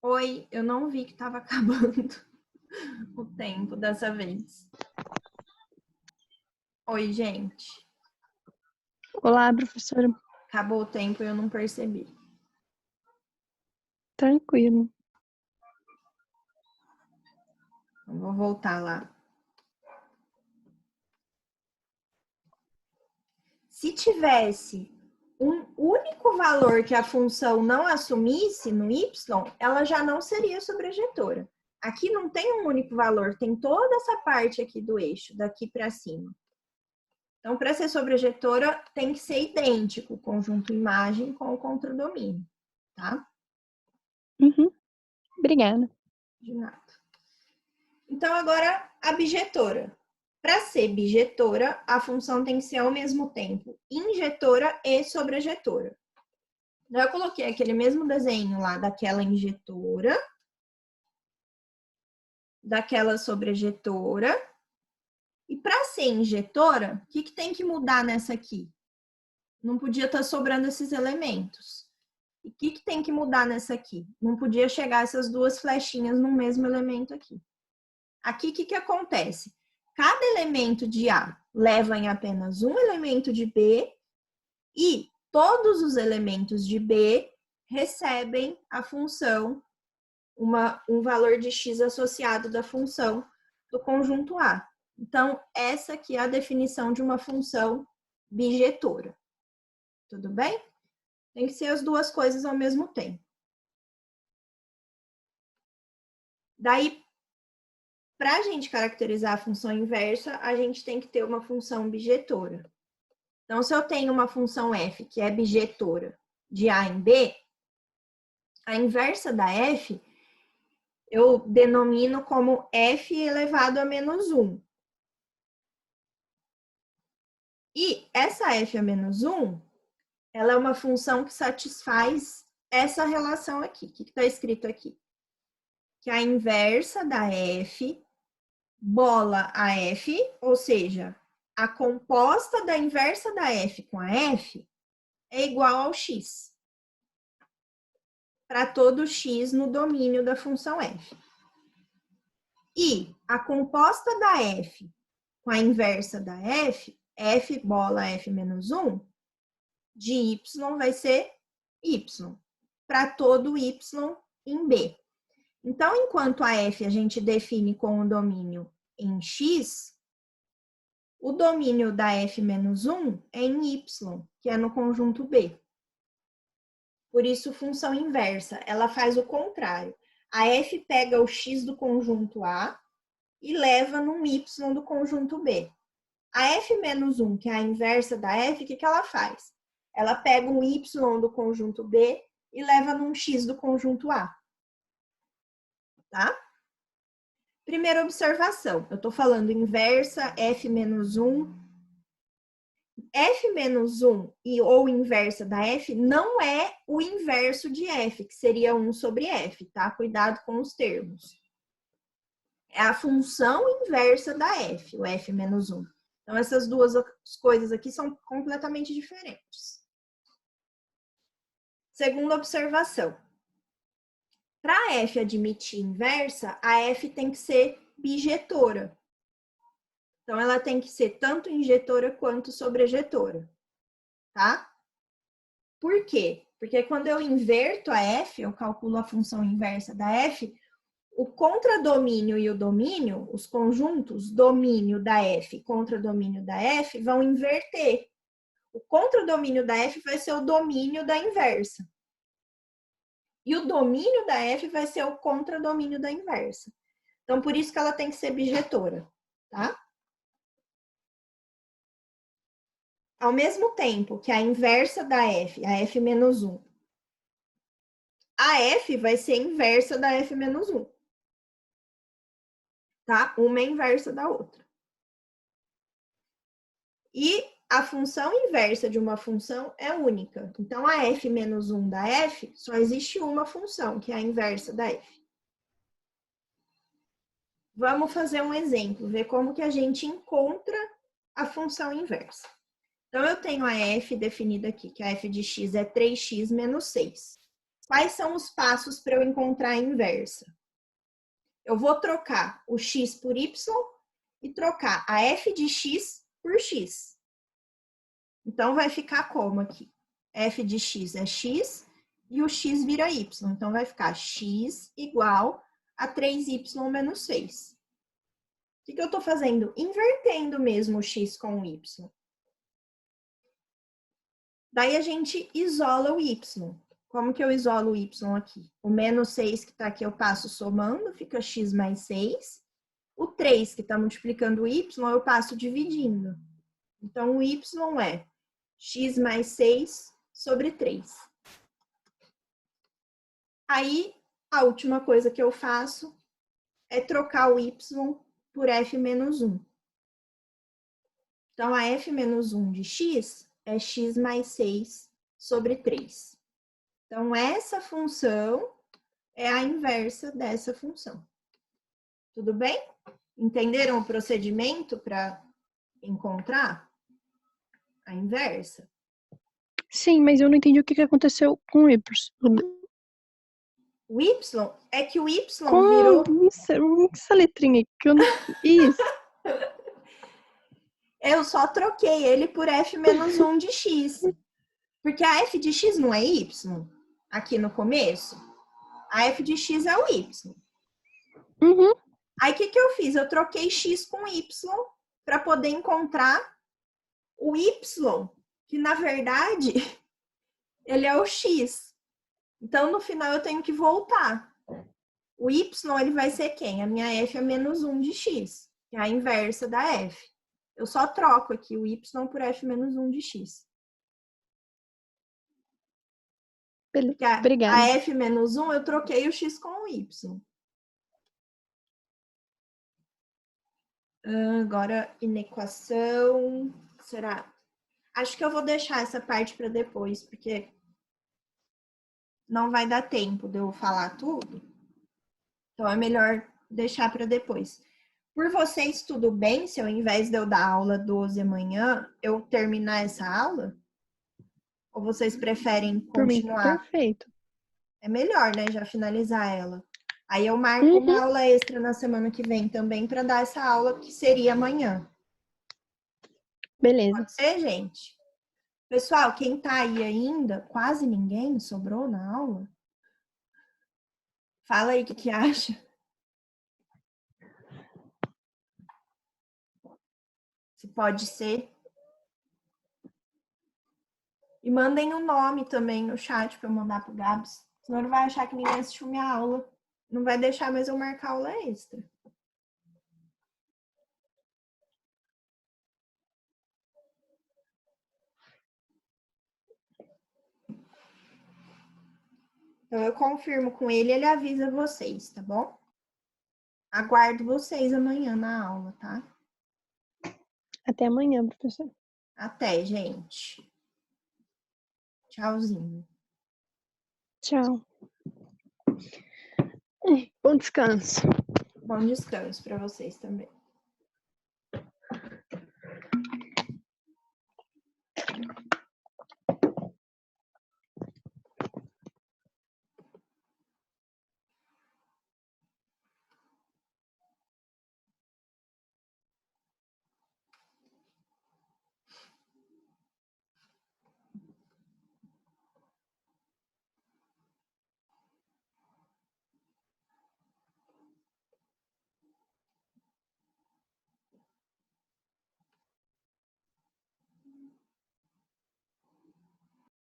Oi, eu não vi que estava acabando o tempo dessa vez. Oi, gente. Olá, professora. Acabou o tempo e eu não percebi. Tranquilo. Eu vou voltar lá. Se tivesse um único valor que a função não assumisse no y, ela já não seria sobrejetora. Aqui não tem um único valor, tem toda essa parte aqui do eixo, daqui para cima. Então, para ser sobrejetora, tem que ser idêntico o conjunto imagem com o contradomínio, tá? Obrigada. De nada. Então, agora, a bijetora. Para ser bijetora, a função tem que ser ao mesmo tempo injetora e sobrejetora. Daí eu coloquei aquele mesmo desenho lá daquela injetora, daquela sobrejetora. E para ser injetora, o que tem que mudar nessa aqui? Não podia estar sobrando esses elementos. E o que tem que mudar nessa aqui? Não podia chegar essas duas flechinhas no mesmo elemento aqui. Aqui, o que acontece? Cada elemento de A leva em apenas um elemento de B e todos os elementos de B recebem a função, um valor de x associado da função do conjunto A. Então, essa aqui é a definição de uma função bijetora. Tudo bem? Tem que ser as duas coisas ao mesmo tempo. Daí, para a gente caracterizar a função inversa, a gente tem que ter uma função bijetora. Então, se eu tenho uma função f que é bijetora de A em B, a inversa da f eu denomino como f elevado a menos 1. E essa f a menos 1, ela é uma função que satisfaz essa relação aqui. O que está escrito aqui? Que a inversa da f bola a f, ou seja, a composta da inversa da f com a f é igual ao x. Para todo x no domínio da função f. E a composta da f com a inversa da f, f bola f menos 1, de y vai ser y. Para todo y em b. Então, enquanto a f a gente define com o domínio em x, o domínio da f menos 1 é em y, que é no conjunto B. Por isso, função inversa, ela faz o contrário. A f pega o x do conjunto A e leva num y do conjunto B. A f menos 1, que é a inversa da f, o que ela faz? Ela pega um y do conjunto B e leva num x do conjunto A. Tá? Primeira observação, eu estou falando inversa, f menos 1. F menos 1 ou inversa da f não é o inverso de f, que seria 1 sobre f, tá? Cuidado com os termos. É a função inversa da f, o f menos 1. Então, essas duas coisas aqui são completamente diferentes. Segunda observação. Para f admitir inversa, a f tem que ser bijetora. Então, ela tem que ser tanto injetora quanto sobrejetora, tá? Por quê? Porque quando eu inverto a f, eu calculo a função inversa da f, o contradomínio e o domínio, os conjuntos domínio da f e contradomínio da f, vão inverter. O contradomínio da f vai ser o domínio da inversa. E o domínio da f vai ser o contradomínio da inversa. Então, por isso que ela tem que ser bijetora, tá? Ao mesmo tempo que a inversa da f, a f menos 1, a f vai ser inversa da f menos 1. Tá? Uma é inversa da outra. E a função inversa de uma função é única. Então, a f menos 1 da f, só existe uma função, que é a inversa da f. Vamos fazer um exemplo, ver como que a gente encontra a função inversa. Então, eu tenho a f definida aqui, que a f de x é 3x menos 6. Quais são os passos para eu encontrar a inversa? Eu vou trocar o x por y e trocar a f de x por x. Então, vai ficar como aqui? F de x é x e o x vira y. Então, vai ficar x igual a 3y menos 6. O que eu estou fazendo? Invertendo mesmo o x com o y. Daí, a gente isola o y. Como que eu isolo o y aqui? O menos 6 que está aqui eu passo somando, fica x mais 6. O 3 que está multiplicando o y eu passo dividindo. Então, o y é x mais 6 sobre 3. Aí, a última coisa que eu faço é trocar o y por f menos 1. Então, a f menos 1 de x é x mais 6 sobre 3. Então, essa função é a inversa dessa função. Tudo bem? Entenderam o procedimento para encontrar a inversa? Sim, mas eu não entendi o que aconteceu com o Y. O y é que o y Com virou... essa letrinha que eu não... Isso. Eu só troquei ele por f menos 1 de x. Porque a f de x não é y aqui no começo. A f de x é o y. Uhum. Aí, o que eu fiz? Eu troquei x com y para poder encontrar o y, que, na verdade, ele é o x. Então, no final, eu tenho que voltar. O y, ele vai ser quem? A minha f é menos 1 de x, que é a inversa da f. Eu só troco aqui o y por f menos 1 de x. Porque Obrigada. a f menos 1, eu troquei o x com o y. Agora, inequação, será? Acho que eu vou deixar essa parte para depois, porque não vai dar tempo de eu falar tudo. Então, é melhor deixar para depois. Por vocês, tudo bem se ao invés de eu dar aula 12 amanhã, eu terminar essa aula? Ou vocês preferem Por mim, continuar? perfeito. É melhor, né? Já finalizar ela. Aí eu marco Uhum. uma aula extra na semana que vem também para dar essa aula que seria amanhã. Beleza. Pode ser, gente? Pessoal, quem tá aí ainda, quase ninguém sobrou na aula. Fala aí o que acha. Se pode ser. E mandem o nome também no chat para eu mandar pro Gabs. Senão ele vai achar que ninguém assistiu minha aula. Não vai deixar mais eu marcar aula extra. Então, eu confirmo com ele, ele avisa vocês, tá bom? Aguardo vocês amanhã na aula, tá? Até amanhã, professor. Até, gente. Tchauzinho. Tchau. Bom descanso. Bom descanso para vocês também.